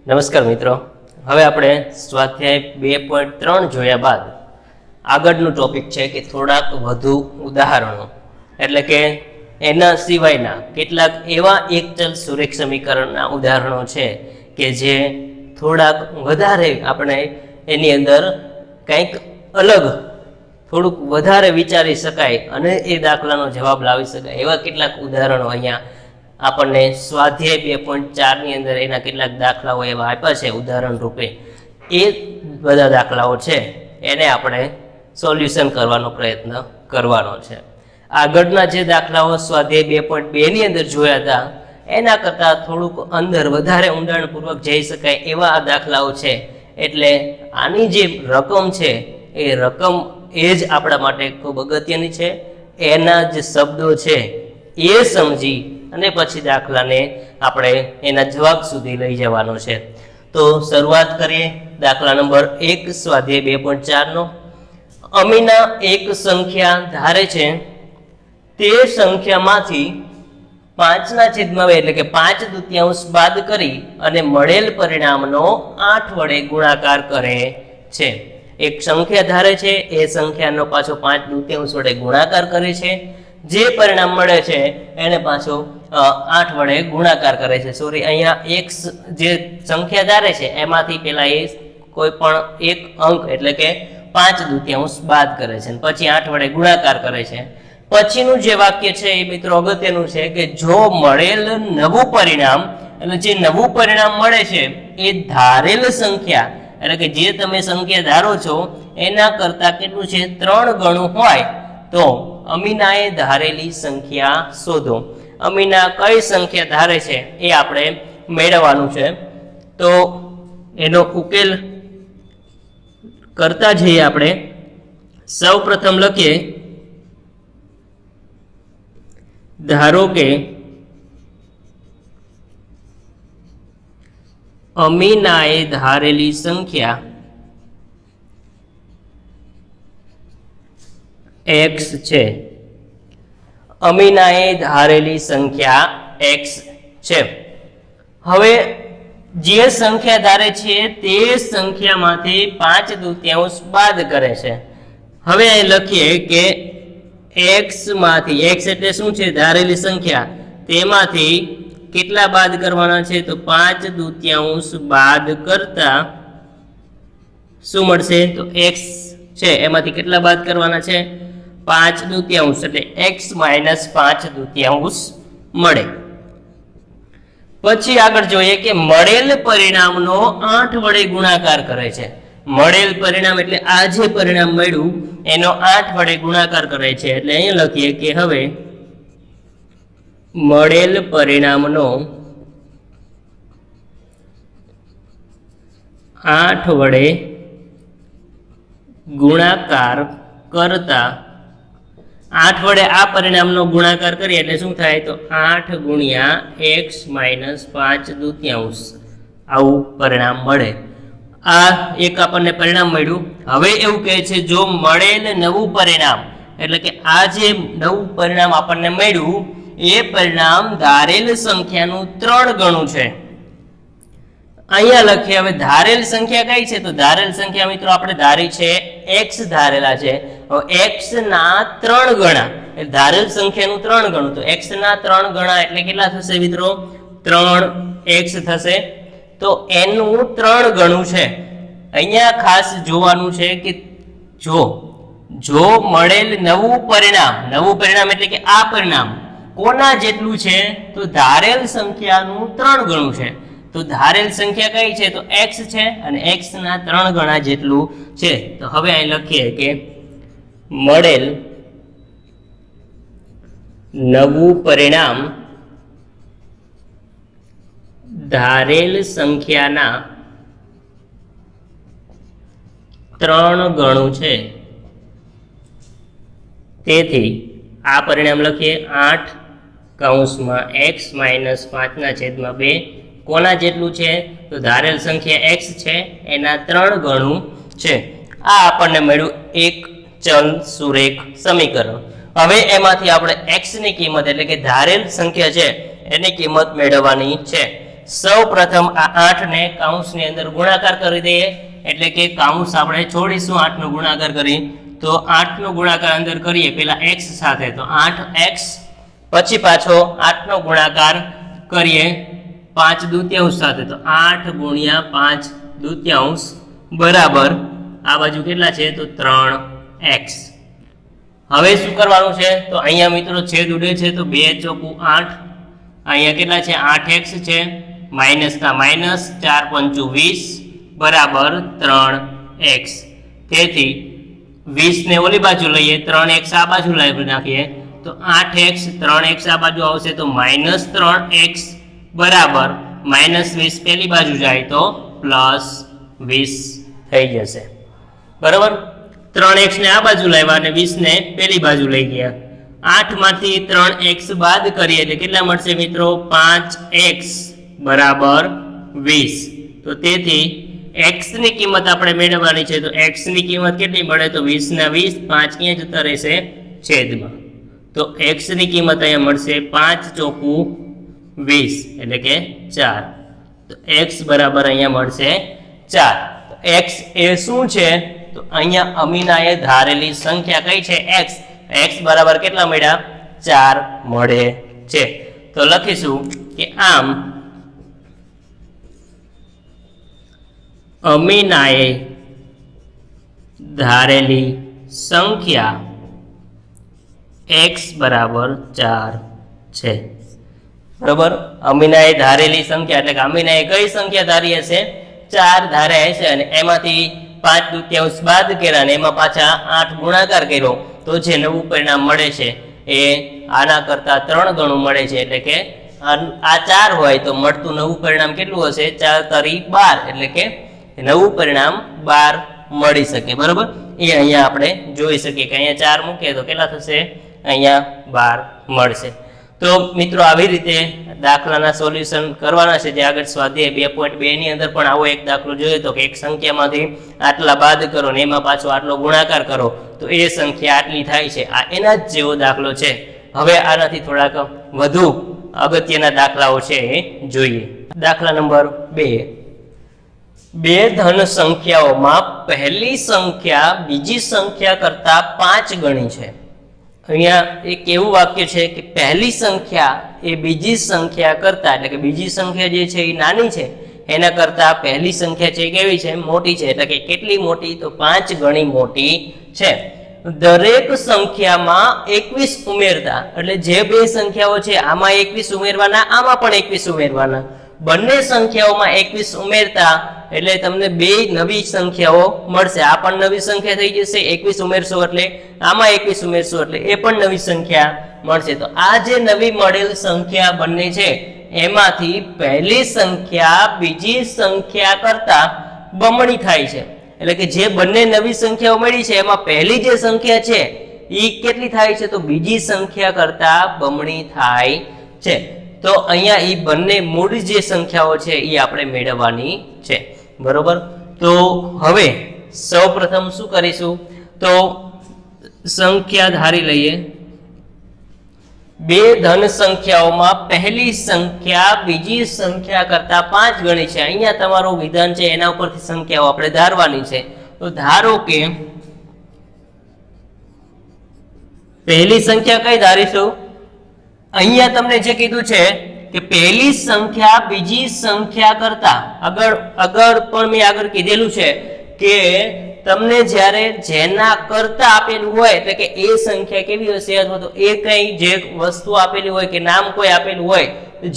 નમસ્કાર મિત્રો, હવે આપણે સ્વાધ્યાય 2.3 જોયા બાદ આગળનું ટોપિક છે કે થોડાક વધુ ઉદાહરણો, એટલે કે એના સિવાયના કેટલાક એવા એકચલ સુરેખ સમીકરણના ઉદાહરણો છે કે જે થોડાક વધારે આપણે એની અંદર કંઈક અલગ થોડુંક વધારે વિચારી શકાય અને એ દાખલાનો જવાબ લાવી શકાય એવા કેટલાક ઉદાહરણો અહીંયા આપણને સ્વાધ્યાય 2.4 ની અંદર એના કેટલાક દાખલાઓ એવા આપ્યા છે ઉદાહરણ રૂપે. એ બધા દાખલાઓ છે એને આપણે સોલ્યુશન કરવાનો પ્રયત્ન કરવાનો છે. આગળના જે દાખલાઓ સ્વાધ્યાય 2.2 ની અંદર જોયા હતા એના કરતાં થોડુંક અંદર વધારે ઊંડાણપૂર્વક જઈ શકાય એવા આ દાખલાઓ છે. એટલે આની જે રકમ છે એ રકમ એ જ આપણા માટે ખૂબ અગત્યની છે. એના જે શબ્દો છે એ સમજી અને પછી દાખલાને આપણે એના જવાબ સુધી લઈ જવાનો છે. તો શરૂઆત કરીએ દાખલા નંબર 1 સ્વાધ્યાય 2.4 નો. અમીના એક સંખ્યા ધારે છે તે સંખ્યામાંથી 5/2 એટલે કે 5/2 બાદ કરી અને મળેલ પરિણામનો 8 વડે ગુણાકાર કરે છે. એક સંખ્યા ધારે છે એ સંખ્યાનો પાછો 5/2 વડે ગુણાકાર કરે છે. જે પરિણામ મળે છે એને પાછો 8 વડે ગુણાકાર કરે છે. સોરી, અહીંયા એક જે સંખ્યા ધારે છે એમાંથી પેલા એ કોઈ પણ એક અંક એટલે કે 5/2 બાદ કરે છે, પછી 8 વડે ગુણાકાર કરે છે. પછીનું જે વાક્ય છે એ મિત્રો અગત્યનું છે કે જો મળેલ નવું પરિણામ એટલે જે નવું પરિણામ મળે છે એ ધારેલ સંખ્યા એટલે કે જે તમે સંખ્યા ધારો છો એના કરતા કેટલું છે 3 ગણું હોય તો અમીનાએ ધારેલી સંખ્યા શોધો. અમીના કઈ સંખ્યા ધારે છે એ આપણે મેળવવાનું છે. તો એનો ઉકેલ કરતા જઈએ આપણે. સૌ પ્રથમ લખીએ, ધારો કે અમીનાએ ધારેલી સંખ્યા x છે. અમીનાએ ધારેલી સંખ્યા x છે. હવે જે સંખ્યા ધારે છે તે સંખ્યામાંથી 5/2 બાદ કરે છે. હવે અહીં લખીએ કે x માંથી, x એટલે શું છે? ધારેલી સંખ્યા. તેમાંથી કેટલા બાદ કરવાના છે? તો 5/2 બાદ કરતા શું મળશે? તો x છે એમાંથી કેટલા બાદ કરવાના છે? 5/2 એટલે x - 5/2 મળે. પછી આગળ જોઈએ કે મળેલ પરિણામનો 8 વડે ગુણાકાર કરે છે. મળેલ પરિણામ એટલે આ જે પરિણામ મળ્યું એનો 8 વડે ગુણાકાર કરે છે. એટલે અહીં લખીએ કે હવે મળેલ પરિણામનો 8 વડે ગુણાકાર કરતા 8 વડે આ પરિણામનો ગુણાકાર કરીએ એટલે શું થાય? તો 8 ગુણ્યા x - 5/2 આવું પરિણામ મળે. આ એક આપણને પરિણામ મળ્યું. હવે એવું કહે છે જો મળેલ નવું પરિણામ એટલે કે આ જે નવું પરિણામ આપણને મળ્યું એ પરિણામ ધારેલ સંખ્યાનું 3 ગણું છે. અહીંયા લખીએ હવે ધારેલ સંખ્યા કઈ છે? તો ધારેલ સંખ્યા મિત્રો આપણે ધારી છે x ધારેલા છે. x ના 3 ગણા એટલે ધારેલ સંખ્યાનું 3 ગણું. તો x ના 3 ગણા એટલે કેટલા થશે મિત્રો? 3x થશે. તો એનું 3 ગણું છે. અહીંયા ખાસ જોવાનું છે કે જો મળેલ નવું પરિણામ એટલે કે આ પરિણામ કોના જેટલું છે? તો ધારેલ સંખ્યાનું 3 ગણું છે. તો ધારેલ સંખ્યા કઈ છે? તો x છે અને x ના 3 ગણા જેટલું છે. તો હવે અહીં લખીએ કે મળેલ નવું પરિણામ ધારેલ સંખ્યાના 3 ગણું છે. તેથી આ પરિણામ લખીએ 8 x - 5/2 કોના જેટલું છે? તો ધારેલ સંખ્યા x છે એના 3 ગણું છે. આ આપણને મળ્યું એક ચલ સુરેખ સમીકરણ. હવે એમાંથી આપણે x ની કિંમત એટલે કે ધારેલ સંખ્યા છે એની કિંમત મેળવવાની છે. સૌ પ્રથમ આ 8 ને કૌંસની અંદર ગુણાકાર કરી દઈએ, એટલે કે કૌંસ આપણે છોડીશું, 8 નો ગુણાકાર કરી તો 8 નો ગુણાકાર અંદર કરીએ પેલા x સાથે, તો 8x પછી પાછો 8 નો ગુણાકાર કરીએ 5 દૂત્યાંશ સાથે, તો 8 ગુણ્યા 5 દૂત્યાંશ બરાબર આ બાજુ કેટલા છે તો 3x. હવે શું કરવાનું છે તો અહીંયા મિત્રો છેદ ઉડે છે તો 2 ચોકુ 8, અહીંયા કેટલા છે 8x છે, માઇનસ ના માઇનસ, 4 પંચુ 20 બરાબર 3x. તેથી 20 ને ઓલી બાજુ લઈએ, 3x આ બાજુ લઈ નાખીએ તો 8x, 3x આ બાજુ આવશે તો -3x બરાબર -20 પેલી બાજુ જાય તો +20 થઈ જશે. બરાબર, 3x ને આ બાજુ લાવ્યા અને 20 ને પેલી બાજુ લઈ ગયા. 8 માંથી 3x બાદ કરીએ એટલે કેટલા મળશે મિત્રો 5x બરાબર 20. તો તેથી x ની કિંમત આપણે મેળવવાની છે, તો x ની કિંમત કેટલી મળે તો 20 ના 20, 5 ક્યાં જતા રહેશે છેદમાં, તો x ની કિંમત અહીંયા મળશે 5 ચોકુ 20 એટલે કે 4. તો x બરાબર અહીંયા મળશે 4. તો x એ શું છે તો અહીંયા અમીનાએ ધારેલી સંખ્યા કઈ છે x. x બરાબર કેટલા મળ્યા 4 મળે છે. તો લખીશું કે આમ અમીનાએ ધારેલી સંખ્યા x બરાબર 4 છે. બરાબર, અમીનાએ ધારેલી સંખ્યા એટલે કે અમીનાએ કઈ સંખ્યા ધારી હશે 4 ધાર્યા હશે, અને એમાંથી 5 દૂત્યાંશ બાદ કર્યા અને એમાં પાછા 8 ગુણાકાર કર્યો તો જે નવું પરિણામ મળે છે એ આના કરતા 3 ગણું મળે છે. એટલે કે આ 4 હોય તો મળતું નવું પરિણામ કેટલું હશે 4 તરી 12, એટલે કે નવું પરિણામ 12 મળી શકે. બરાબર, એ અહીંયા આપણે જોઈ શકીએ કે અહીંયા 4 મૂકીએ તો કેટલા થશે અહીંયા 12 મળશે. તો મિત્રો આવી રીતે દાખલાના સોલ્યુશન કરવાના છે. જે આગળ સ્વાધ્યાય 2.2 ની અંદર પણ આવો એક દાખલો જોયો તો કે એક સંખ્યામાંથી આટલા બાદ કરો ને એમાં પાછો આટલો ગુણાકાર કરો તો એ સંખ્યા આટલી થાય છે. આ એના જ જેવો દાખલો છે. હવે આનાથી થોડાક વધુ અગત્યના દાખલાઓ છે એ જોઈએ. દાખલા નંબર 2. બે ધન સંખ્યાઓમાં પહેલી સંખ્યા બીજી સંખ્યા કરતા 5 ગણી છે. અહીંયા એક એવું વાક્ય છે કે પહેલી સંખ્યા એ બીજી સંખ્યા કરતા, એટલે કે બીજી સંખ્યા જે છે એ નાની છે એના કરતા પહેલી સંખ્યા છે કેવી છે મોટી છે. એટલે કે કેટલી મોટી તો 5 ગણી મોટી છે. દરેક સંખ્યામાં 21 ઉમેરતા, એટલે જે બે સંખ્યાઓ છે આમાં 21 ઉમેરવાના, આમાં પણ 21 ઉમેરવાના. બંને સંખ્યાઓમાં 21 ઉમેરતા એટલે તમને બે નવી સંખ્યાઓ મળશે. આ પણ નવી સંખ્યા થઈ જશે, 21 ઉમેરશો એટલે આમાં 21 ઉમેરશો એટલે એ પણ નવી સંખ્યા મળશે. તો આ જે નવી મળેલ સંખ્યા બંને છે એમાંથી પહેલી સંખ્યા બીજી સંખ્યા કરતા બમણી થાય છે. એટલે કે જે બંને નવી સંખ્યાઓ મળી છે એમાં પહેલી જે સંખ્યા છે એ કેટલી થાય છે તો બીજી સંખ્યા કરતા બમણી થાય છે. તો અહીંયા એ બંને મૂળ જે સંખ્યાઓ છે એ આપણે મેળવવાની છે. બરોબર, તો હવે સૌપ્રથમ શું કરીશું તો સંખ્યા ધારી લઈએ. બે ધન સંખ્યાઓમાં પહેલી સંખ્યા બીજી સંખ્યા કરતા 5 ગણી છે. અહીંયા તમારું વિધાન છે એના ઉપરથી સંખ્યાઓ આપણે ધારવાની છે. તો ધારો કે પહેલી સંખ્યા કઈ ધારીશું, અહીંયા તમને જે કીધું છે કે પહેલી સંખ્યા બીજી સંખ્યા કરતા, આગળ પણ મેં આગળ કીધેલું છે કે તમને જ્યારે જેના કરતા આપેલું હોય એટલે કે એ સંખ્યા કેવી હશે અથવા તો એ કઈ જે વસ્તુ આપેલી હોય કે નામ કોઈ આપેલું હોય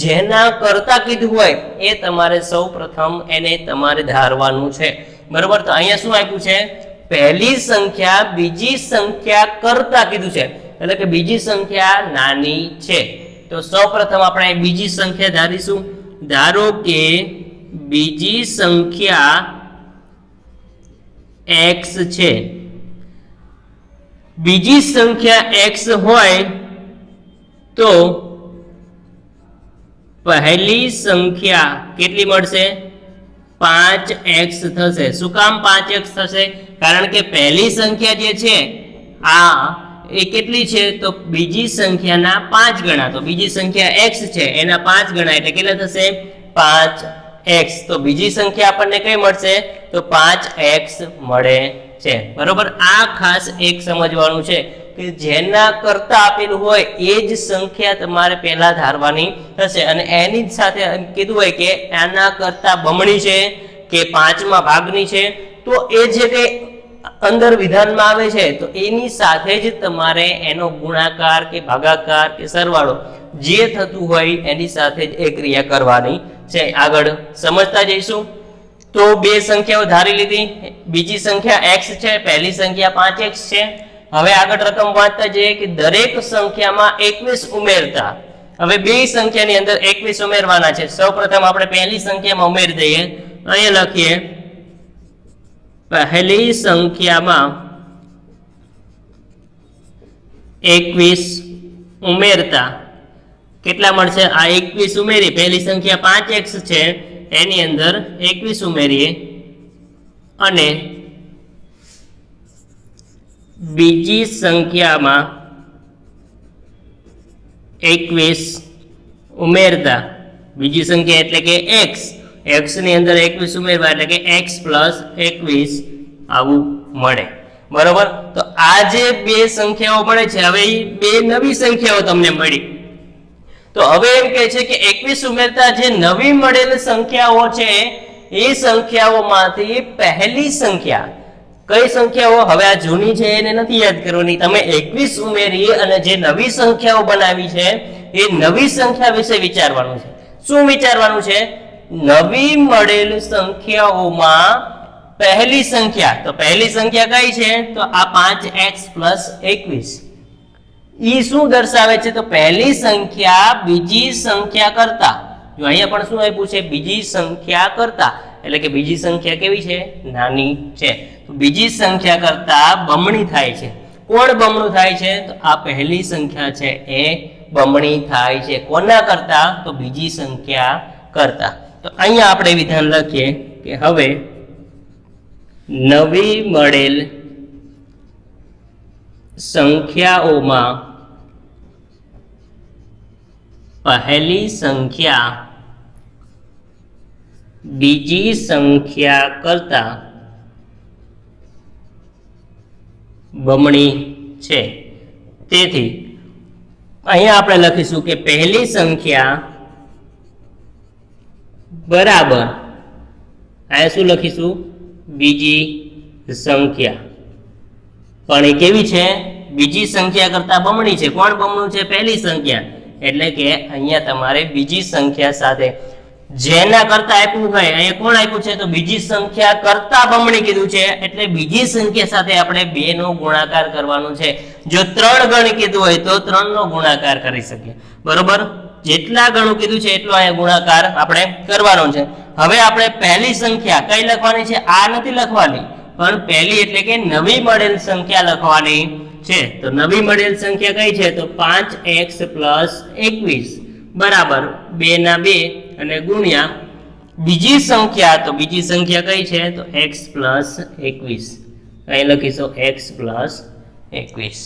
જેના કરતા કીધું હોય એ તમારે સૌ પ્રથમ એને તમારે ધારવાનું છે. બરોબર, તો અહીંયા શું આપ્યું છે પહેલી સંખ્યા બીજી સંખ્યા કરતા કીધું છે એટલે કે બીજી સંખ્યા નાની છે. તો સૌપ્રથમ આપણે બીજી સંખ્યા ધારીશું. ધારો કે બીજી સંખ્યા x છે. બીજી સંખ્યા x હોય તો પહેલી સંખ્યા કેટલી મળશે 5x થશે. શું કામ 5x થશે? કારણ કે પહેલી સંખ્યા જે છે આ એ કેટલી છે તો બીજી સંખ્યાના 5 ગણા. તો બીજી સંખ્યા x છે એના 5 ગણા એટલે કેટલા થશે 5x, તો બીજી સંખ્યા આપણને કઈ મળશે? તો 5x મળે છે, બરોબર. આ ખાસ એક સમજવાનું છે કે જેના કરતા આપેલું હોય એ જ સંખ્યા તમારે પહેલા ધારવાની થશે, અને એની જ સાથે કીધું હોય કે આના કરતા બમણી છે કે 5મા ભાગની છે, તો એ જે કંઈ અંદર વિધાનમાં આવે છે તો એની સાથે જ તમારે એનો ગુણાકાર કે ભાગાકાર કે સરવાળો જે થતું હોય એની સાથે જ એ ક્રિયા કરવાની છે. આગળ સમજતા જઈશું. તો બે સંખ્યાઓ ધારી લીધી, બીજી સંખ્યા x છે, પહેલી સંખ્યા 5x છે. હવે આગળ રકમ વાંચતા જઈએ કે દરેક સંખ્યામાં 21 ઉમેરતા, હવે બે સંખ્યાની અંદર 21 ઉમેરવાના છે. સૌપ્રથમ આપણે પહેલી સંખ્યામાં ઉમેરી દઈએ. અહીંયા લખીએ પહેલી સંખ્યામાં 21 ઉમેરતા કેટલા મળશે? આ 21 ઉમેરી, પહેલી સંખ્યા 5x છે એની અંદર 21 ઉમેરીએ, અને બીજી સંખ્યામાં 21 ઉમેરતા, બીજી સંખ્યા એટલે કે x, x ની અંદર 21 ઉમેરવા એટલે કે x પ્લસ 21 આવું મળે, બરોબર. તો આ જે બે સંખ્યાઓ મળે છે, હવે એ બે નવી સંખ્યાઓ તમને મળી. તો હવે એમ કહે છે કે 21 ઉમેરતા જે નવી મળેલ સંખ્યાઓ છે એ સંખ્યાઓમાંથી પહેલી સંખ્યા, કઈ સંખ્યાઓ? હવે આ જૂની છે એને નથી યાદ કરવાની, તમે 21 ઉમેરી અને જે નવી સંખ્યાઓ બનાવી છે એ નવી સંખ્યા વિશે વિચારવાનું છે. શું વિચારવાનું છે? નવી મળેલ સંખ્યાઓમાં પહેલી સંખ્યા, તો પહેલી સંખ્યા કઈ છે? તો આ 5x પ્લસ 21. ઈ શું દર્શાવે છે? તો પહેલી સંખ્યા બીજી સંખ્યા કરતા, જો અહીંયા પણ શું આપ્યું છે? બીજી સંખ્યા કરતા, એટલે કે બીજી સંખ્યા કેવી છે? નાની છે. તો બીજી સંખ્યા કરતા બમણી થાય છે. કોણ બમણું થાય છે? તો આ પહેલી સંખ્યા છે એ બમણી થાય છે. કોના કરતા? તો બીજી સંખ્યા કરતા. તો અહીંયા આપણે વિધાન લખીએ કે હવે નવી મળેલ સંખ્યાઓમાં પહેલી સંખ્યા બીજી સંખ્યા કરતા બમણી છે. તેથી અહીંયા આપણે લખીશું કે પહેલી સંખ્યા બરાબર, અહીંયા શું લખીશું? બીજી સંખ્યા. પણ એ કેવી છે? બીજી સંખ્યા કરતા બમણી છે. કોણ બમણું છે? પહેલી સંખ્યા. એટલે કે અહીંયા તમારે બીજી સંખ્યા સાથે જેના કરતા આપ્યું હોય, અહીંયા કોણ આપ્યું છે? તો બીજી સંખ્યા કરતા બમણી કીધું છે, એટલે બીજી સંખ્યા સાથે આપણે 2 નો ગુણાકાર કરવાનો છે. જો 3 ગણ કીધું હોય તો 3 નો ગુણાકાર કરી શકીએ, બરોબર. જેટલા ગણું કીધું છે એટલો અહીંયા ગુણાકાર આપણે કરવાનો છે. હવે આપણે પહેલી સંખ્યા કઈ લખવાની છે? આ નથી લખવાની, પણ પહેલી એટલે કે નવી મળેલ સંખ્યા લખવાની છે. તો નવી મળેલ સંખ્યા કઈ છે? તો 5x પ્લસ 21 બરાબર 2 ના 2 અને ગુણ્યા બીજી સંખ્યા. તો બીજી સંખ્યા કઈ છે? તો x પ્લસ 21. અહીં લખીશું x પ્લસ 21.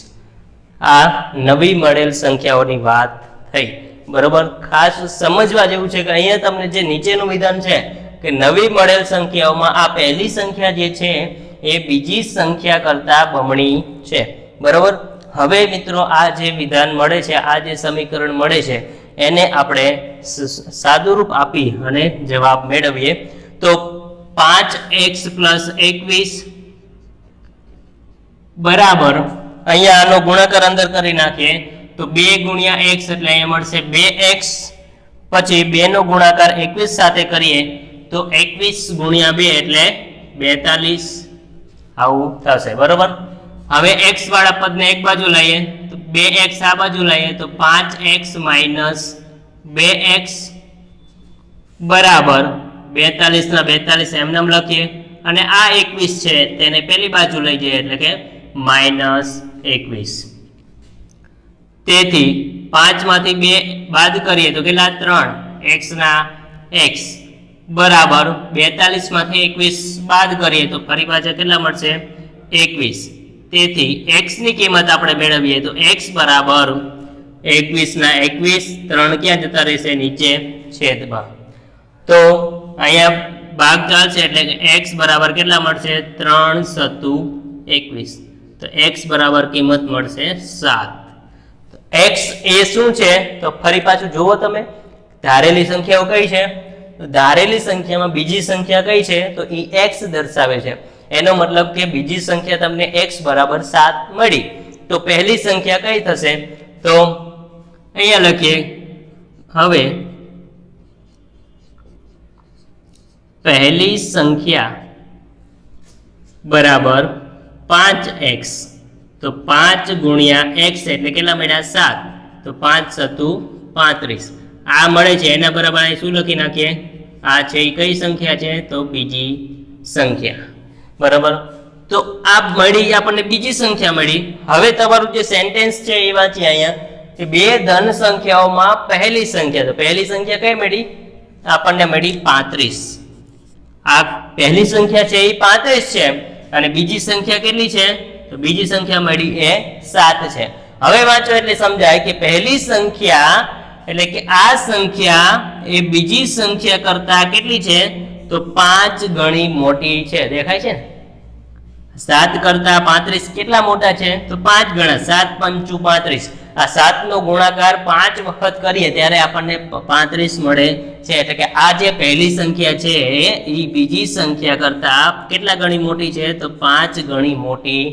આ નવી મળેલ સંખ્યાઓની વાત થઈ, બરોબર. ખાસ સમજવા જેવું છે કે અહીંયા તમને જે નીચેનું વિધાન છે કે નવી મળેલ સંખ્યાઓમાં આ પહેલી સંખ્યા જે છે એ બીજી સંખ્યા કરતા બમણી છે, બરોબર. હવે મિત્રો આ જે વિધાન મળે છે, આ જે સમીકરણ મળે છે એને આપણે સાદુરૂપ આપી અને જવાબ મેળવીએ. તો 5x પ્લસ 21 બરાબર, અહીંયા આનો ગુણાકાર અંદર કરી નાખીએ તો 2 ગુણ્યા x એટલે અહીંયા મળશે 2x, પછી 2 નો ગુણાકાર 21 સાથે કરીએ તો 21 ગુણ્યા 2 એટલે 42 આવું થશે, બરોબર. હવે x વાળા પદને એક બાજુ લઈએ તો 2x આ બાજુ લઈએ તો 5x માઇનસ 2x બરાબર 42 ના 42 એમનેમ લખીએ, અને આ 21 છે તેને પેલી બાજુ લઈ જઈએ એટલે કે માઇનસ 21. તેથી 5 માંથી 2 બાદ કરીએ તો કેટલા? 3 x ના x બરાબર 42 માંથી 21 બાદ કરીએ તો ફરી પાછા કેટલા મળશે? 21. તેથી x ની કિંમત આપણે મેળવીએ તો x બરાબર 21 ના 21, 3 ક્યાં જતા રહેશે? નીચે છેદમાં. તો અહીંયા ભાગ ચાલશે એટલે x બરાબર કેટલા મળશે 3 સત્તુ 21, તો x બરાબર કિંમત મળશે 7। x એ શું છે તો ફરી પાછું જુઓ તમે, ધારેલી સંખ્યાઓ કઈ છે, તો ધારેલી સંખ્યામાં બીજી સંખ્યા કઈ છે તો એ x દર્શાવે છે, એનો મતલબ કે બીજી સંખ્યા તમને x બરાબર 7 મળી, તો પહેલી સંખ્યા કઈ થશે તો અહીંયા લખીએ, હવે પહેલી સંખ્યા બરાબર 5x, તો 5 ગુણ્યા x એટલે કેટલા મળ્યા 7, તો 5 સત્તુ 35 આ મળે છે, એના બરાબર અહીં શું લખી નાખીએ, આ છે એ કઈ સંખ્યા છે તો બીજી સંખ્યા, બરાબર। તો આ મળી આપણને બીજી સંખ્યા મળી। હવે તમારું જે સેન્ટેન્સ છે એ વાંચીએ અહીંયા કે બે ધન સંખ્યાઓમાં પહેલી સંખ્યા, તો પહેલી સંખ્યા કઈ મળી આપણને મળી 35, આ પહેલી સંખ્યા છે એ 35 છે અને બીજી સંખ્યા કેટલી છે તો બીજી સંખ્યા મળી એ 7 છે। હવે વાંચો એટલે સમજાય કે પહેલી સંખ્યા એટલે કે આ સંખ્યા એ બીજી સંખ્યા કરતા કેટલી છે તો 5 ગણી મોટી છે, દેખાય છે ને, 7 કરતા 35 કેટલા મોટા છે તો 5 ગણા, 7 પંચુ 35, આ 7 નો ગુણાકાર 5 વખત કરીએ ત્યારે આપણને 35 મળે છે, એટલે કે આ જે પહેલી સંખ્યા છે એ બીજી સંખ્યા કરતા કેટલા ગણી મોટી છે તો 5 ગણી મોટી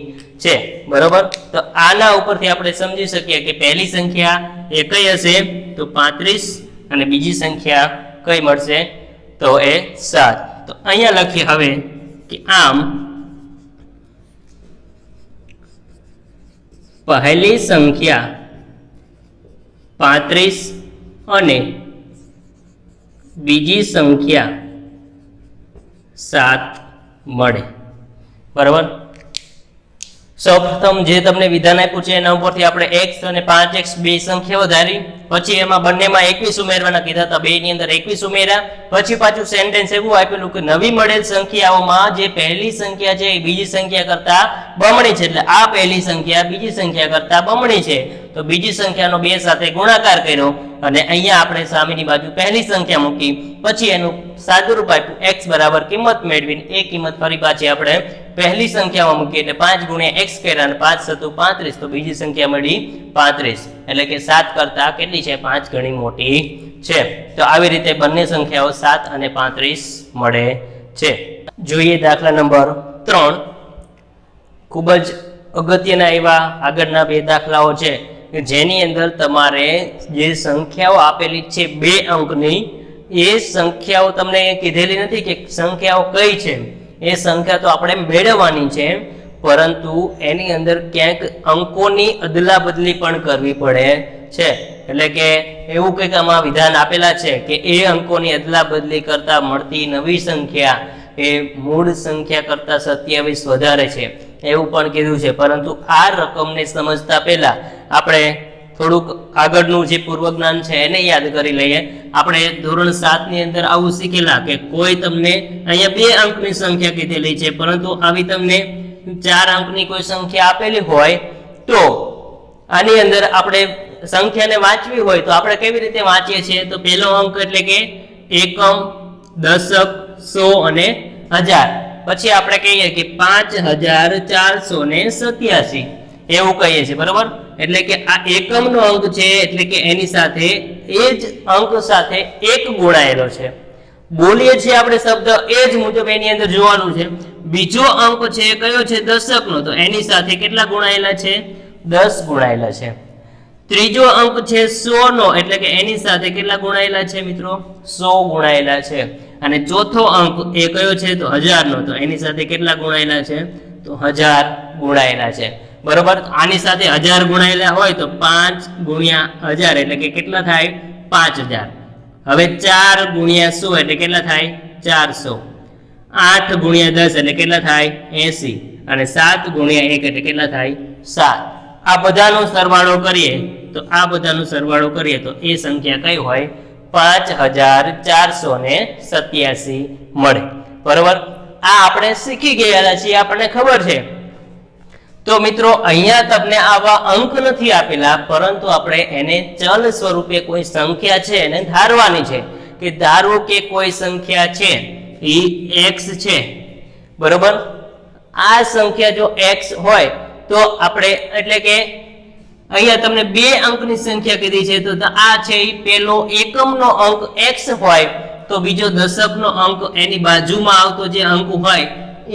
છે, બરોબર। તો આના ઉપરથી આપણે સમજી શકીએ કે પહેલી સંખ્યા એ કઈ હશે તો 35 અને બીજી સંખ્યા કઈ મળશે તો એ 7। તો અહીંયા લખીએ હવે કે આમ પહેલી સંખ્યા 35 અને બીજી સંખ્યા 7 મળે, બરાબર। સૌપ્રથમ જે તમને વિધાન આપ્યું છે એના ઉપરથી આપણે x અને 5x બે સંખ્યાઓ ધારી, પછી એમાં બંનેમાં 21 ઉમેરવાના કીધા હતા, બે ની અંદર 21 ઉમેર્યા, પછી પાછું સેન્ટેન્સ એવું આપેલું કે નવી મળેલ સંખ્યાઓમાં જે પહેલી સંખ્યા છે એ બીજી સંખ્યા કરતા બમણી છે, એટલે આ પહેલી સંખ્યા બીજી સંખ્યા કરતા બમણી છે, તો બીજી સંખ્યાનો બે સાથે ગુણાકાર કર્યો અને અહીંયા આપણે સામેની બાજુ પહેલી સંખ્યા મૂકી, પછી એનું સાદુરૂપ આપ્યું, x બરાબર કિંમત મેળવીને એ કિંમત ફરી પાછી આપણે પહેલી સંખ્યામાં મૂકી એટલે 5 ગુણ્યા x કર્યા અને 5 સત્તુ 35, તો બીજી સંખ્યા મળી 35, એટલે કે 7 કરતા કેટલી છે 5 ગણી મોટી છે। તો આવી રીતે બંને સંખ્યાઓ 7 અને 35 મળે છે। જોઈએ દાખલા નંબર 3, ખૂબ જ અગત્યના એવા આગળના બે દાખલાઓ છે કે જેની અંદર તમારે જે સંખ્યાઓ આપેલી છે 2 અંકની, એ સંખ્યાઓ તમને કીધેલી નથી કે સંખ્યાઓ કઈ છે, એ સંખ્યા તો આપણે મેળવવાની છે, પરંતુ એની અંદર ક્યાંક અંકોની અદલા બદલી પણ કરવી પડે છે, એટલે કે એવું કંઈક આમાં વિધાન આપેલા છે કે એ અંકોની અદલા બદલી કરતા મળતી નવી સંખ્યા એ મૂળ સંખ્યા કરતા 27 વધારે છે એવું પણ કીધું છે। પરંતુ આ રકમને સમજતા પહેલા આપણે થોડુંક આગળનું જે પૂર્વજ્ઞાન છે એને યાદ કરી લઈએ। આપણે ધોરણ 7 ની અંદર આવું શીખેલા કે કોઈ તમને અહીંયા 2 અંકની સંખ્યા કીધેલી છે, પરંતુ આવી તમને 4 અંકની કોઈ સંખ્યા આપેલી હોય તો આની અંદર આપણે સંખ્યાને વાંચવી હોય તો આપણે કેવી રીતે વાંચીએ છીએ, તો પહેલો અંક એટલે કે એકમ, દશક, 100 અને 1000, પછી આપણે કહીએ કે 5487 એવું કહીએ છીએ, બરોબર। એટલે કે આ એકમનો અંક છે એટલે કે એની સાથે એ જ અંક સાથે 1 ગુણાયેલો છે, બોલીએ છીએ આપણે શબ્દ એ જ મુજબ એની અંદર જોવાનું છે। બીજો અંક છે કયો છે દશકનો, તો એની સાથે કેટલા ગુણાયેલા છે 10 ગુણાયેલા છે। ત્રીજો અંક છે 100 નો, એટલે કે એની સાથે કેટલા ગુણાયેલા છે મિત્રો 100 ગુણાયેલા છે। અને ચોથો અંક એ કયો છે તો 1000 નો, તો એની સાથે કેટલા ગુણાયેલા છે તો 1000 ગુણાયેલા છે, બરોબર। આની સાથે 1000 ગુણાયેલા હોય તો 5 ગુણ્યા 1000 એટલે કે કેટલા થાય 5000। હવે 4 ગુણ્યા 100 એટલે કેટલા થાય 400, 8 ગુણ્યા 10 એટલે કેટલા થાય 80 અને 7 ગુણ્યા 1 એટલે કેટલા થાય 7। આ બધાનો સરવાળો કરીએ તો તો એ સંખ્યા કઈ હોય 5487 મળે, બરોબર। આ આપણે શીખી ગયેલા છીએ, આપણને ખબર છે। તો મિત્રો અહીંયા તમને આવા અંક નથી આપેલા, પરંતુ આપણે એને ચલ સ્વરૂપે કોઈ સંખ્યા છે એને ધારવાની છે કે ધારો કે કોઈ સંખ્યા છે એ x છે, બરોબર. આ સંખ્યા જો x હોય તો આપણે એટલે કે અહીંયા તમને બે અંકની સંખ્યા કીધી છે, તો આ છે એ પેલો એકમનો અંક x હોય તો બીજો દશકનો અંક એની બાજુમાં આવતો જે અંક હોય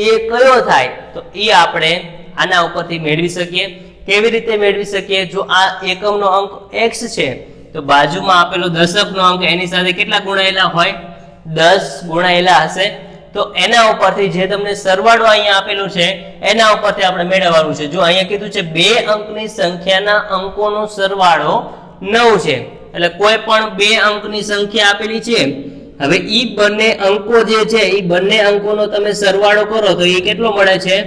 એ કયો થાય, તો એ આપણે આના ઉપરથી મેળવી શકીએ. કેવી રીતે મેળવી શકીએ? જો આ એકમનો અંક x છે તો બાજુમાં આપેલો દશકનો અંક એની સાથે કેટલા ગુણાયેલા હોય? 10 ગુણાયેલા હશે. તો એના ઉપરથી જે તમને સરવાળો અહીંયા આપેલો છે એના ઉપરથી આપણે મેળવવાનું છે. જો અહીંયા કીધું છે બે અંકની સંખ્યાના અંકોનો સરવાળો 9 છે, એટલે કોઈ પણ બે અંકની સંખ્યા આપેલી છે. હવે ઈ બંને અંકો જે છે ઈ બંને અંકોનો તમે સરવાળો કરો તો એ કેટલો મળે છે?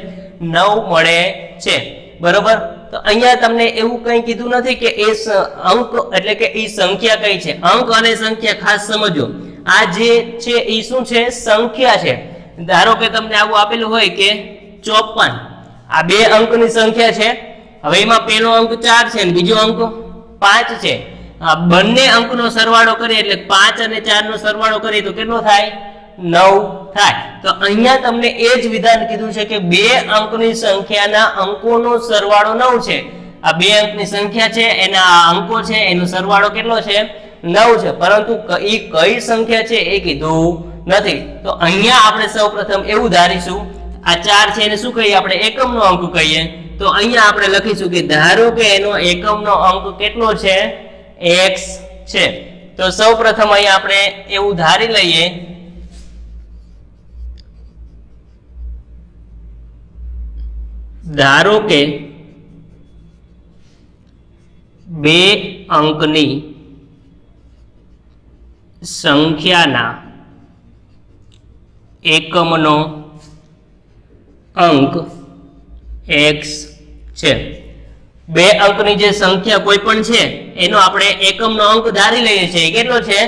9 મળે છે, બરોબર. તો અહીંયા તમને એવું કંઈ કીધું નથી કે એ અંક એટલે કે એ સંખ્યા કઈ છે. અંક અને સંખ્યા ખાસ સમજો. આ જે છે એ શું છે? સંખ્યા છે. ધારો કે તમને આવું આપેલું હોય કે 54, આ બે અંકની સંખ્યા છે. હવે એમાં પહેલો અંક 4 છે અને બીજો અંક 5 છે. આ બંને અંકનો સરવાળો કરીએ એટલે 5 અને 4 નો સરવાળો કરીએ તો કેટલો થાય? 9 થાય. તો અહીંયા તમને એ જ વિધાન કીધું છે કે બે અંકની સંખ્યાના અંકોનો સરવાળો 9 છે. આ બે અંકની સંખ્યા છે એના અંકો છે એનો સરવાળો કેટલો છે? 9 છે. પરંતુ એ કઈ સંખ્યા છે એ કીધું નથી. તો અહીંયા આપણે સૌપ્રથમ એવું ધારીશું આ 4 છે એને શું કહીએ આપણે? એકમનો અંક કહીએ. તો અહીંયા આપણે લખીશું કે ધારો કે એનો એકમનો અંક કેટલો છે? x છે. તો સૌપ્રથમ અહીંયા આપણે એવું ધારી લઈએ ધારો કે બે અંકની સંખ્યાના એકમનો અંક x છે. બે અંકની જે સંખ્યા કોઈ પણ છે એનો આપણે એકમનો અંક ધારી લઈએ છીએ. કેટલો છે?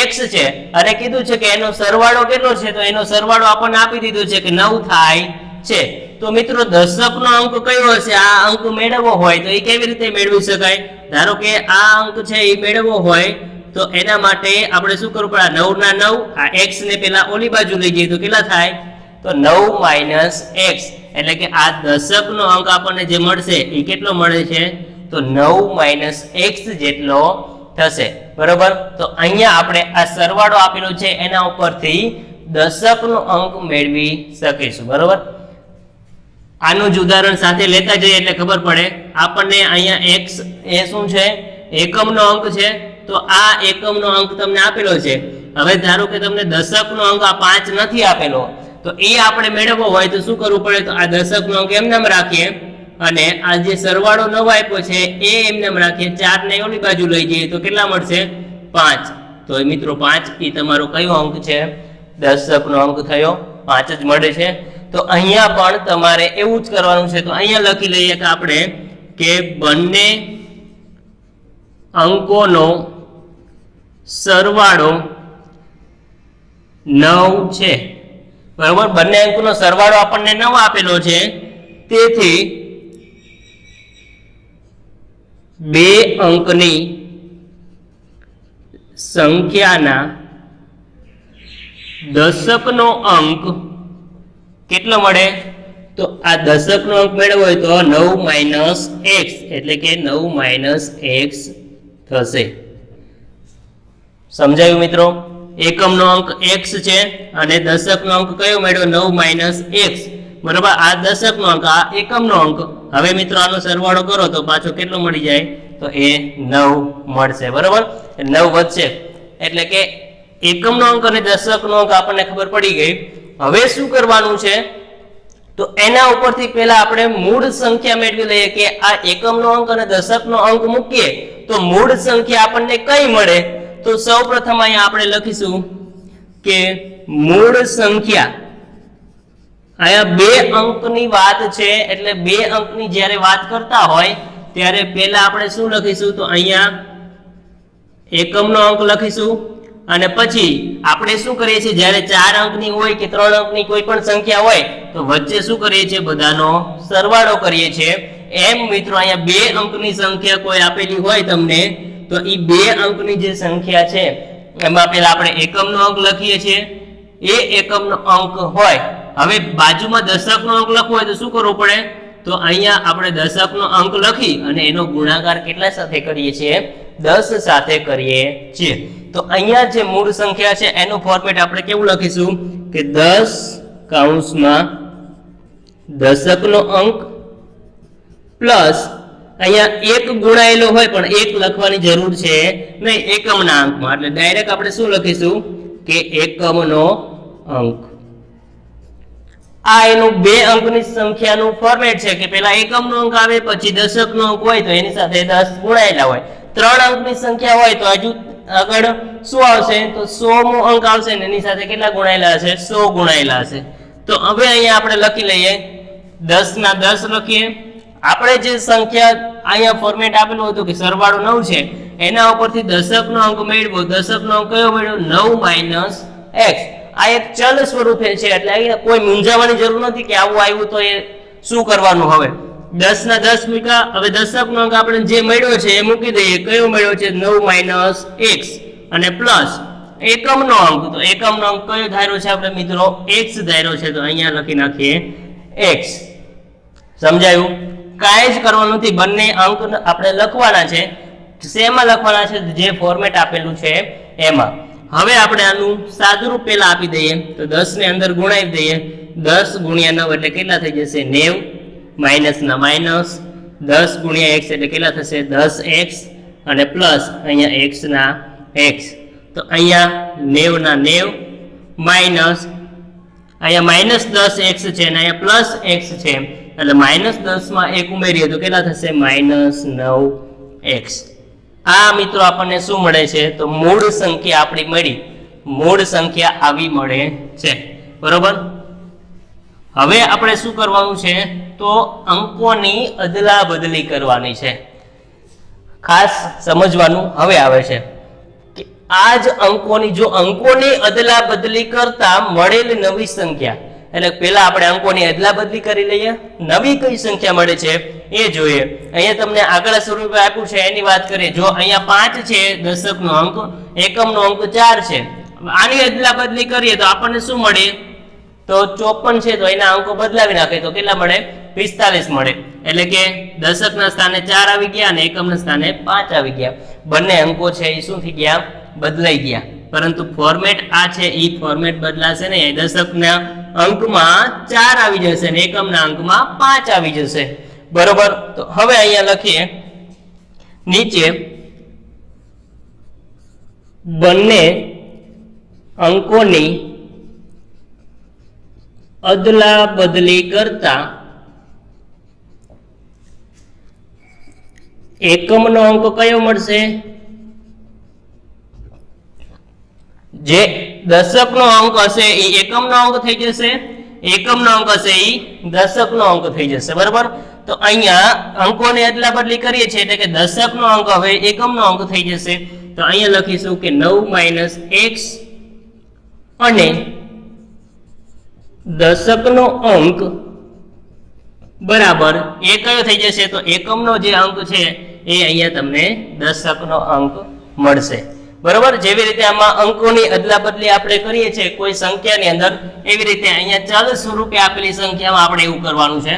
x છે. અને કીધું છે કે એનો સરવાળો કેટલો છે? તો એનો સરવાળો આપણને આપી દીધો છે કે 9 થાય છે. તો મિત્રો દશકનો અંક કયો હશે? આ અંક મેળવવો હોય તો એ કેવી રીતે મેળવી શકાય? ધારો કે આ અંક છે એ મેળવવો હોય તો એના માટે આપણે શું કરવું પડે? 9 ના 9, આ x ને પેલા ઓલી બાજુ લઈ જઈએ તો કેટલા થાય? તો 9 - x, એટલે કે આ દશકનો અંક આપણને જે મળશે એ કેટલો મળે છે? તો 9 - x જેટલો થશે, બરોબર. તો અહીંયા આપણે આ સરવાળો આપેલો છે એના ઉપરથી દશકનો અંક મેળવી શકીશું, બરોબર. આનું જ ઉદાહરણ સાથે લેતા જઈએ એટલે ખબર પડે આપણને. અહીંયા x એ શું છે? એકમનો અંક છે. તો આ એકમનો અંક તમને આપેલો છે. હવે ધારો કે તમને દશકનો અંક આ 5 નથી આપેલો તો એ આપણે મેળવવો હોય તો શું કરવું પડે? તો આ દશકનો અંક એમનેમ રાખીએ અને આ જે સરવાળો નવો આપ્યો છે એ એમનેમ રાખીએ. 4 ને ઓલી બાજુ લઈ જઈએ તો કેટલા મળશે? 5. તો મિત્રો 5 એ તમારો કયો અંક છે? દશકનો અંક થયો, 5 જ મળે છે. તો અહીંયા પણ તમારે એવું જ કરવાનું છે. તો અહીંયા લખી લઈએ કે આપણે કે બંને અંકોનો સરવાળો 9 છે, બરોબર. બંને અંકોનો સરવાળો આપણને 9 આપેલો છે. તેથી બે અંકની સંખ્યાના દશકનો અંક કેટલો મળે? તો આ દશકનો અંક મેળવવો હોય તો 9 - x, એટલે કે 9 - x થશે. સમજાયું મિત્રો? એકમનો અંક x છે અને દશકનો અંક કયો મેળવ્યો? 9 - x, બરોબર. આ દશકનો અંક, આ એકમનો અંક. હવે મિત્રો આનો સરવાળો કરો તો પાછો કેટલો મળી જાય? તો એ 9 મળશે, બરોબર. 9 વધશે એટલે કે એકમનો અંક અને દશકનો અંક આપણને ખબર પડી ગઈ. હવે શું કરવાનું છે? તો એના ઉપરથી પહેલા આપણે મૂળ સંખ્યા મેળવી લઈએ કે આ એકમનો અંક અને દશકનો અંક મૂકીએ તો મૂળ સંખ્યા આપણને કઈ મળે? તો સૌપ્રથમ અહીંયા આપણે લખીશું કે મૂળ સંખ્યા. અહીંયા બે અંકની વાત છે એટલે બે અંકની જ્યારે વાત કરતા હોય ત્યારે પહેલા આપણે શું લખીશું? તો અહીંયા એકમનો અંક લખીશું અને પછી આપણે શું કરીએ છીએ? જ્યારે 4 અંકની હોય કે 3 અંકની કોઈ પણ સંખ્યા હોય તો વચ્ચે શું કરીએ છીએ? બધાનો સરવાળો કરીએ છીએ. એમ મિત્રો અહીંયા બે અંકની સંખ્યા કોઈ આપેલી હોય તમને તો એ બે અંકની જે સંખ્યા છે એમાં પેલા આપણે એકમનો અંક લખીએ છીએ, એ એકમનો અંક હોય, હવે બાજુમાં દશકનો અંક લખવો હોય તો શું કરવું પડે, તો અહીંયા આપણે દશકનો અંક લખી અને એનો ગુણાકાર કેટલા સાથે કરીએ છીએ, 10 સાથે કરીએ છીએ. તો અહીંયા જે મૂળ સંખ્યા છે એનું ફોર્મેટ આપણે કેવું લખીશું કે 10 કૌંસમાં દશકનો અંક પ્લસ અહીંયા એક ગુણાયેલો હોય પણ એક લખવાની જરૂર છે નહીં એકમના અંકમાં, એટલે ડાયરેક્ટ આપણે શું લખીશું કે એકમનો અંક. આ એનું 2 અંકની સંખ્યાનું ફોર્મેટ છે કે પેલા એકમનો અંક આવે પછી દશકનો અંક હોય તો એની સાથે 10 ગુણાયેલા હોય. 3 અંકની સંખ્યા હોય તો હજુ આગળ શું આવશે તો 100મો અંક આવશે ને એની સાથે કેટલા ગુણાયેલા હશે, 100 ગુણાયેલા હશે. તો હવે અહીંયા આપણે લખી લઈએ 10 ના 10 લખીએ. આપણે જે સંખ્યા અહીંયા ફોર્મેટ આપેલું હતું કે સરવાળો 9 છે એના ઉપરથી દશકનો અંક મેળવ્યો. દશકનો અંક કયો મેળવ્યો, 9 - x. આ એક ચલ સ્વરૂપે છે એટલે અહીંયા કોઈ મૂંઝાવાની જરૂર નથી કે આવું આવ્યું તો એ શું કરવાનું. હવે 10 ના 10 મૂક્યા, હવે દશકનો અંક આપણે જે મળ્યો છે એ મૂકી દઈએ. કયો મળ્યો છે, 9 - x અને પ્લસ એકમનો અંક. તો એકમનો અંક કયો ધાર્યો છે આપણે મિત્રો, x ધાર્યો છે, તો અહીંયા લખી નાખીએ x. સમજાયું? કાંઈ જ કરવાનું નથી, બંને અંક આપણે લખવાના છે. શેમાં લખવાના છે, જે ફોર્મેટ આપેલું છે એમાં. હવે આપણે આનું સાદુરૂપ પહેલા આપી દઈએ તો 10 ને અંદર ગુણાવી દઈએ. 10 × 9 એટલે કેટલા થઈ જશે, 90 માઇનસ ના માઇનસ 10 × x એટલે કેટલા થશે, 10x અને પ્લસ અહીંયા x ના x. તો અહીંયા 90 ના 90 માઇનસ અહીંયા -10x છે અને અહીંયા પ્લસ x છે એટલે -10 માં 1 ઉમેરીએ તો કેટલા થશે, -9x. આ મિત્રો આપણને શું મળે છે, તો મૂળ સંખ્યા આપણી મળી, મૂળ સંખ્યા આવી મળે છે. બરોબર. હવે આપણે શું કરવાનું છે, તો અંકોની અદલા બદલી કરવાની છે. ખાસ સમજવાનું હવે આવે છે કે આ જ અંકોની, જો અંકોની અદલા બદલી કરતા મળેલ નવી સંખ્યા, એટલે પેલા આપણે અંકોની અદલા બદલી કરી લઈએ, નવી કઈ સંખ્યા મળે છે એ જોઈએ. અહીંયા તમને આગળ સ્વરૂપે આપ્યું છે એની વાત કરીએ. જો અહીંયા 5 છે દશકનો અંક, એકમનો અંક 4 છે, આની અદલા બદલી કરીએ તો આપણને શું મળે, તો 54 છે તો એના અંકો બદલાવી નાખે તો કેટલા મળે, 45 મળે. એટલે કે દશકના સ્થાને 4 આવી ગયા અને એકમના સ્થાને 5 આવી ગયા. બંને અંકો છે એ શું થઈ ગયા, બદલાઈ ગયા. પરંતુ ફોર્મેટ આ છે એ ફોર્મેટ બદલાશે નહીં. દશકના અંકમાં 4 આવી જશે અને એકમના અંકમાં 5 આવી જશે. બરોબર. તો હવે અહીંયા લખીએ નીચે બંને અંકોની અદલા બદલી કરતા એકમનો અંક કયો મળશે, જે દશકનો અંક હશે એ એકમનો અંક થઈ જશે, એકમનો અંક હશે એ દશકનો અંક થઈ જશે. બરાબર. તો અહીંયા અંકોની અદલા બદલી કરીએ છીએ એટલે કે દશકનો અંક હવે એકમનો અંક થઈ જશે. તો અહીંયા લખીશું કે 9 - x અને દશકનો અંક બરાબર એ કયો થઈ જશે, તો એકમનો જે અંક છે એ અહીંયા તમને દશકનો અંક મળશે. બરોબર. જેવી રીતે આમાં અંકોની અદલા બદલી આપણે કરીએ છીએ કોઈ સંખ્યાની અંદર, એવી રીતે અહીંયા ચલ સ્વરૂપે આપેલી સંખ્યામાં આપણે એવું કરવાનું છે.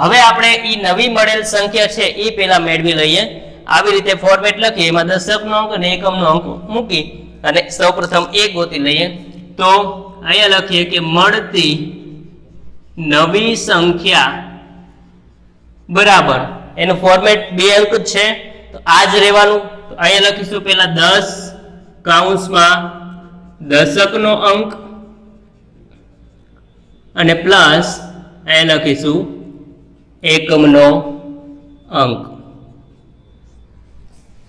હવે આપણે ઈ નવી મળેલ સંખ્યા છે એ પેલા મેળવી લઈએ. આવી રીતે ફોર્મેટ લખીએ, એમાં દશકનો અંક અને એકમનો અંક મૂકી અને સૌપ્રથમ એ ગોતી લઈએ. તો અહીંયા લખીએ કે મળતી નવી સંખ્યા બરાબર, એનું ફોર્મેટ 2 અંક જ છે તો આ જ રહેવાનું. તો અહીંયા લખીશું પેલા 10 કૌંસમાં દશકનો અંક અને પ્લસ અહીંયા લખીશું એકમનો અંક.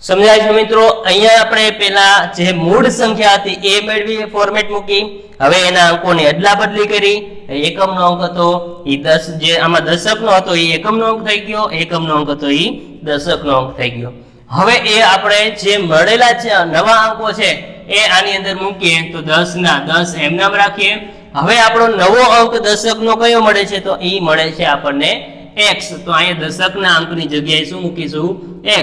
સમજાય છે મિત્રો? અહીંયા આપણે પેલા જે મૂળ સંખ્યા હતી એ મેળવી ફોર્મેટ મૂકી, હવે એના અંકોની અદલા બદલી કરી. એકમનો અંક હતો એ 10, જે આમાં દશકનો હતો એ એકમનો અંક થઈ ગયો, એકમનો અંક હતો એ દશકનો અંક થઈ ગયો. હવે એ આપણે જે મળેલા છે નવા અંકો છે એ આની અંદર મૂકીએ તો 10 ના 10 એમ નામ રાખીએ. હવે આપણો નવો અંક દશકનો કયો મળે છે, તો એ મળે છે આપણને x. તો અહીંયા દશકના અંકની જગ્યાએ શું મૂકીશું,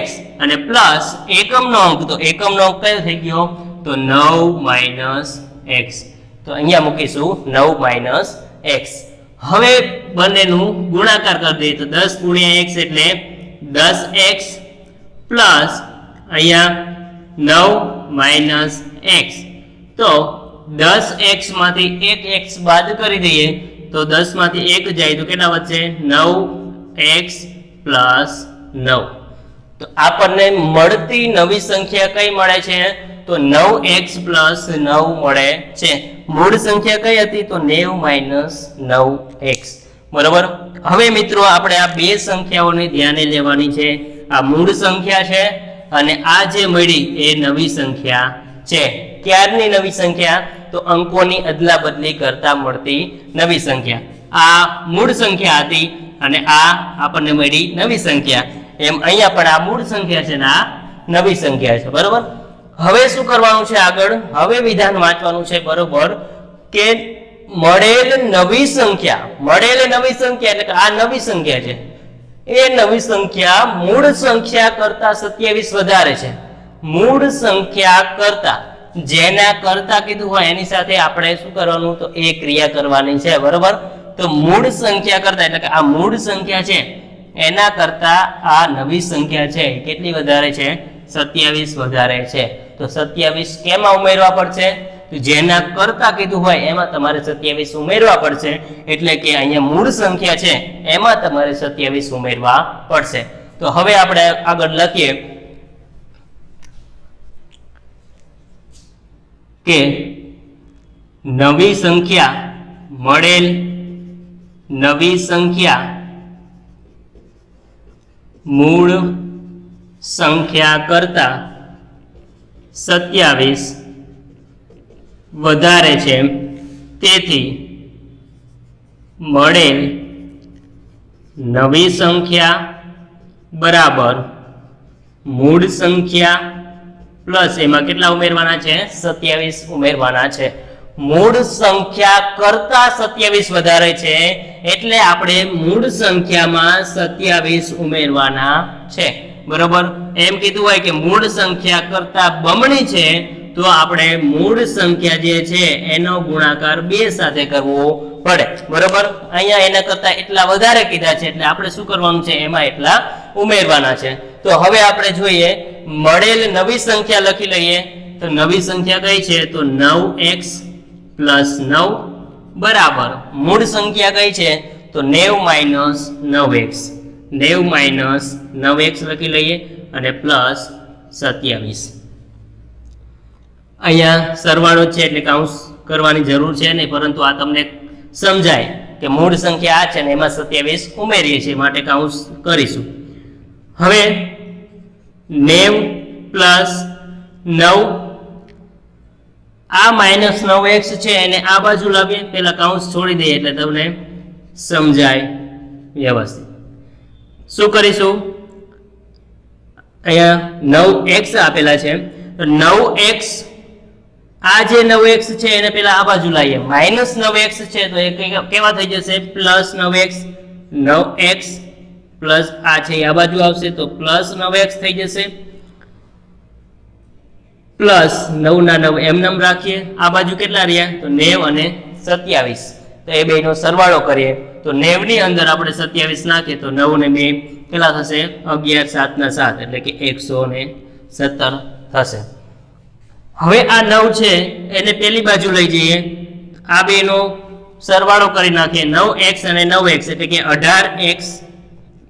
x અને પ્લસ એકમનો અંક. તો એકમનો અંક કયો થઈ ગયો, તો 9 - x, તો અહીંયા મૂકીશું 9 - x. હવે બંનેનું ગુણાકાર કરી દઈએ તો 10 × x એટલે 10x પ્લસ અહીંયા 9 - x, તો 10x માંથી 1x બાદ કરી દઈએ તો 10 માંથી 1 જાય તો કેટલા વધશે? 9x plus 9. તો આપણને મળતી નવી સંખ્યા કઈ મળે છે? તો 9x પ્લસ 9 મળે છે. મૂળ સંખ્યા કઈ હતી? તો 90 - 9x. બરોબર. હવે મિત્રો આપણે આ બે સંખ્યાઓને ધ્યાને લેવાની છે. આ મૂળ સંખ્યા છે અને આ જે મળી એ નવી સંખ્યા છે. ક્યારની નવી સંખ્યા? તો અંકોની અદલા બદલી કરતા મળતી નવી સંખ્યા. આ મૂળ સંખ્યા હતી અને આ આપણને મળી નવી સંખ્યા. એમ અહીંયા પણ આ મૂળ સંખ્યા છે ને આ નવી સંખ્યા છે. બરોબર. હવે શું કરવાનું છે આગળ? હવે વિધાન વાંચવાનું છે. બરોબર. કે મળેલ નવી સંખ્યા એટલે કે આ નવી સંખ્યા છે, એ નવી સંખ્યા મૂળ સંખ્યા કરતા 27 વધારે છે. મૂળ સંખ્યા કરતા, જેના કરતા કીધું હોય એની સાથે આપણે શું કરવાનું? તો એ ક્રિયા કરવાની છે. બરોબર. તો મૂળ સંખ્યા કરતા એટલે કે આ મૂળ સંખ્યા છે એના કરતા આ નવી સંખ્યા છે કેટલી વધારે છે? 27 વધારે છે. તો 27 કેમાં ઉમેરવા પડશે? તો જેના કરતા કીધું હોય એમાં તમારે 27 ઉમેરવા પડશે. એટલે કે અહીંયા મૂળ સંખ્યા છે એમાં તમારે 27 ઉમેરવા પડશે. તો હવે આપણે આગળ લખીએ કે નવી સંખ્યા, મળેલ નવી સંખ્યા મૂળ સંખ્યા કરતા 27 વધારે છે. તેથી મળેલ નવી સંખ્યા બરાબર મૂળ સંખ્યા પ્લસ એમાં કેટલા ઉમેરવાના છે? 27 ઉમેરવાના છે. મૂળ સંખ્યા કરતા 27 વધારે છે એટલે આપણે મૂળ સંખ્યામાં 27 ઉમેરવાના છે. બરોબર. એમ કીધું હોય કે મૂળ સંખ્યા કરતા બમણી છે તો આપણે મૂળ સંખ્યા જે છે એનો ગુણાકાર 2 સાથે કરવો પડે. બરોબર. અહીંયા એના કરતા એટલા વધારે કીધા છે એટલે આપણે શું કરવાનું છે? એમાં એટલા ઉમેરવાના છે. તો હવે આપણે જોઈએ મળેલ નવી સંખ્યા લખી લઈએ. તો નવી સંખ્યા કઈ છે? તો 9x પ્લસ 9 બરાબર મૂળ સંખ્યા કઈ છે? તો 90 - 9x. 90 - 9x લખી લઈએ અને પ્લસ 27. અહીંયા સરવાળો છે એટલે કાઉન્સ કરવાની જરૂર છે નહીં, પરંતુ આ તમને સમજાય કે મૂળ સંખ્યા આ છે ને એમાં 27 ઉમેરીએ છીએ માટે કાઉન્સ કરીશું. હવે 90 પ્લસ 9, આ -9x છે એને આ બાજુ લાવીએ. પેલા કાઉન્સ છોડી દઈએ એટલે તમને સમજાય વ્યવસ્થિત. શું કરીશું? અહીંયા 9x આપેલા છે તો 9x, આ જે 9x છે એને પેલા આ બાજુ લાવીએ. -9x છે તો એ કેવા થઈ જશે? Plus 9x. 9x પ્લસ આ છે આ બાજુ આવશે તો પ્લસ 9x થઈ જશે. પ્લસ 9 ના 9 એમ રાખીએ. આ બાજુ કેટલા રહ્યા? તો 90 અને 27. તો એ બેનો સરવાળો કરીએ તો 90 ની અંદર આપણે 27 નાખીએ તો 9 ને 2 કેટલા થશે? 11, 7 ના 7 એટલે કે 117 થશે. હવે આ 9 છે એને પેલી બાજુ લઈ જઈએ. આ બેનો સરવાળો કરી નાખીએ. 9x અને 9x એટલે કે 18x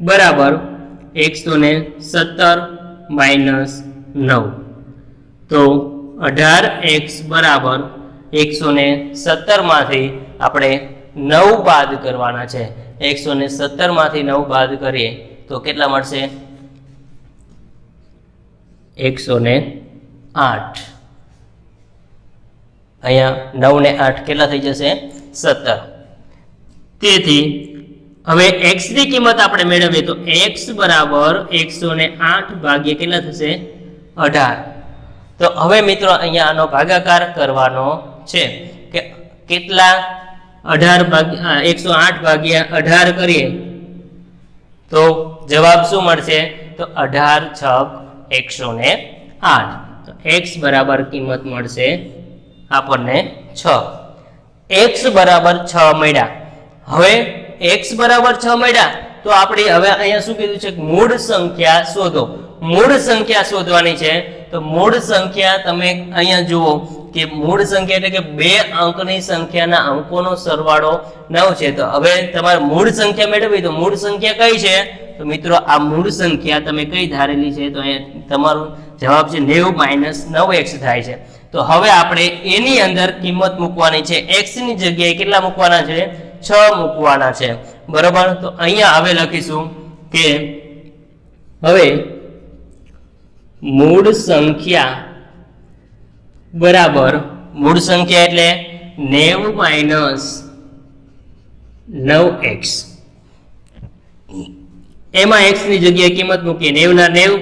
બરાબર 117 - 9. તો 18x બરાબર 117 માંથી આપણે 9 બાદ કરવાના છે. 117 માંથી 9 બાદ કરીએ તો કેટલા મળશે? 108. અહીંયા 9 ને 8 કેટલા થઈ જશે? 17. તેથી હવે x ની કિંમત આપણે મેળવીએ તો x બરાબર 108 ભાગ્યા કેટલા થશે? 18. તો હવે મિત્રો અહીંયા આનો ભાગાકાર કરવાનો છે કે કેટલા? 108 ભાગ્યા 18 કરીએ તો જવાબ શું મળશે? તો 18 × 108. તો x બરાબર કિંમત મળશે આપણને 6. x બરાબર 6 મળ્યા. હવે x બરાબર 6 મળ્યા તો આપણે હવે અહીંયા શું કીધું છે, મૂળ સંખ્યા શોધો. મૂળ સંખ્યા શોધવાની છે. તો મૂળ સંખ્યા તમે અહીંયા જુઓ કે મૂળ સંખ્યા એટલે કે બે અંકની સંખ્યાના અંકોનો સરવાળો 9 છે. તો હવે તમારે મૂળ સંખ્યા મેળવવી તો મૂળ સંખ્યા કઈ છે? તો મિત્રો આ મૂળ સંખ્યા તમે કઈ ધારેલી છે? તો અહીંયા તમારું જવાબ છે 90 - 9x થાય છે. તો હવે આપણે એની અંદર કિંમત મૂકવાની છે. x ની જગ્યાએ કેટલા મૂકવાના છે? 6 મૂકવાના છે. બરોબર. તો અહીંયા હવે લખીશું કે હવે મૂળ સંખ્યા બરાબર મૂળ સંખ્યા એટલે 90 - 9x. એમાં x ની જગ્યાએ કિંમત મૂકીએ 90 ના 90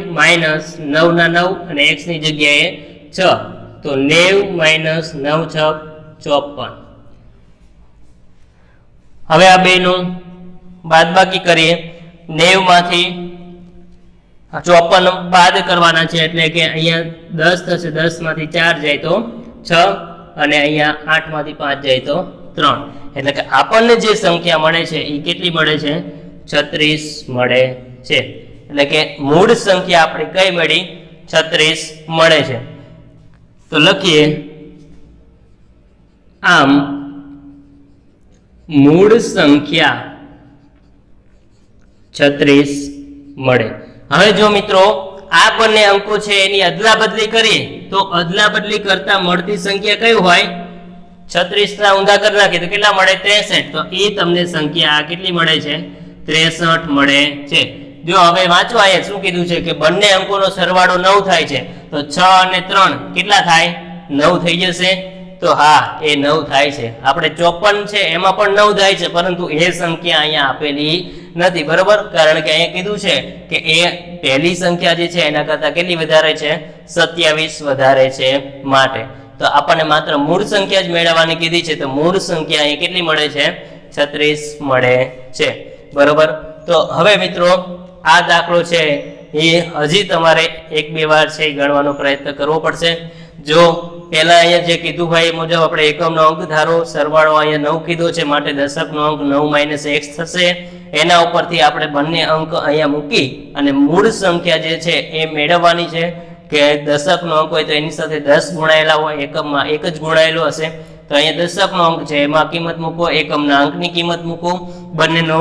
- 9 ના 9 અને x ની જગ્યાએ 6. તો 90 - 9 × 6 = 54. હવે આ બેનું બાદબાકી કરીએ. 90 માંથી 54 બાદ કરવાના છે એટલે કે અહીંયા 10 થશે, 10 માંથી 4 જાય તો 6 અને અહીંયા 8 માંથી 5 જાય તો 3. એટલે કે આપણને જે સંખ્યા મળે છે એ કેટલી મળે છે? 36 મળે છે. એટલે કે મૂળ સંખ્યા આપણે કઈ મળી? 36 મળે છે. તો લખીએ આમ મૂળ સંખ્યા 36 મળે. હવે જો મિત્રો આ બંને અંકો છે એની અદલા બદલી કરીએ તો અદલા બદલી કરતા મળતી સંખ્યા કઈ હોય? 36 ના ઊંધા કરી નાખીએ તો કેટલા મળે? 63. તો એ તમને સંખ્યા કેટલી મળે છે? 63 મળે છે. જો હવે વાંચો, અહીંયા શું કીધું છે કે બંને અંકોનો સરવાળો 9 થાય છે. તો 6 અને 3 કેટલા થાય? 9 થઈ જશે. તો હા, એ 9 થાય છે. આપણે 54 છે એમાં પણ 9 થાય છે, પરંતુ એ સંખ્યા અહીંયા આપેલી નથી. બરોબર. કારણ કે અહીંયા કીધું છે કે એ પહેલી સંખ્યા જે છે એના કરતા કેટલી વધારે છે? 27 વધારે છે. માટે તો આપણને માત્ર મૂળ સંખ્યા જ મેળવવાની કીધી છે. તો મૂળ સંખ્યા અહીંયા કેટલી મળે છે? 36 મળે છે. બરોબર. તો હવે મિત્રો આ દાખલો છે એ હજી તમારે 1-2 વાર છે ગણવાનો પ્રયત્ન કરવો પડશે. જો પહેલા અહીંયા જે કીધું ભાઈ એ મુજબ આપણે એકમનો અંક ધારો, સરવાળો અહીંયા 9 કીધો છે માટે દશકનો અંક 9 - x થશે. એના ઉપરથી આપણે બંને અંક અહીંયા મૂકી અને મૂળ સંખ્યા જે છે એ મેળવવાની છે. કે દશકનો અંક હોય તો એની સાથે 10 ગુણાયેલા હોય, એકમમાં 1 જ ગુણાયેલો હશે. તો અહીંયા દશકનો અંક છે એમાં કિંમત મૂકો, એકમના અંકની કિંમત મૂકો, બંનેનો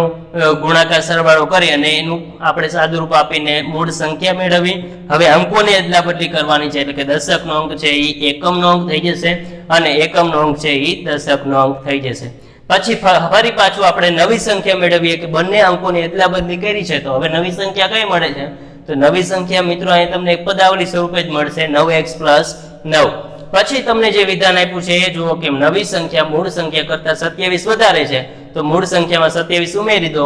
ગુણાકાર સરવાળો કરી અને એનું આપણે સાદુરૂપ આપીને મૂળ સંખ્યા મેળવી. હવે અંકોની અદલા બદલી કરવાની છે એટલે કે દશકનો અંક છે એ એકમનો અંક થઈ જશે અને એકમનો અંક છે એ દશકનો અંક થઈ જશે. પછી ફરી પાછું આપણે નવી સંખ્યા મેળવીએ કે બંને અંકોની અદલા બદલી કરી છે. તો હવે નવી સંખ્યા કઈ મળે છે? તો નવી સંખ્યા મિત્રો અહીં તમને એક પદાવલી સ્વરૂપે જ મળશે 9x + 9. પછી તમને જે વિધાન આપ્યું છે એ જુઓ કે નવી સંખ્યા મૂળ સંખ્યા કરતા 27 વધારે છે. તો મૂળ સંખ્યામાં 27 ઉમેરી દો.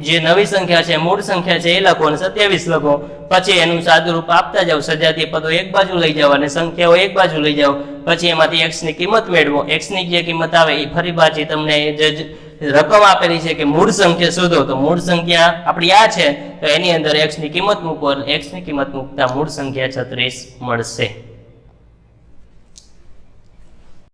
જે નવી સંખ્યા છે મૂળ સંખ્યા છે એ લખો અને 27 લખો. પછી એનું સાદુરૂપ આપતા જાઓ, સજાતીય પદો એક બાજુ લઈ જાઓ અને સંખ્યાઓ એક બાજુ લઈ જાઓ. પછી એમાંથી x ની કિંમત મેળવો. x ની જે કિંમત આવે એ ફરી પાછી તમને જે રકમ આપેલી છે કે મૂળ સંખ્યા શોધો. તો મૂળ સંખ્યા આપણી આ છે તો એની અંદર x ની કિંમત મૂકો. x ની કિંમત મૂકતા મૂળ સંખ્યા 36 મળશે.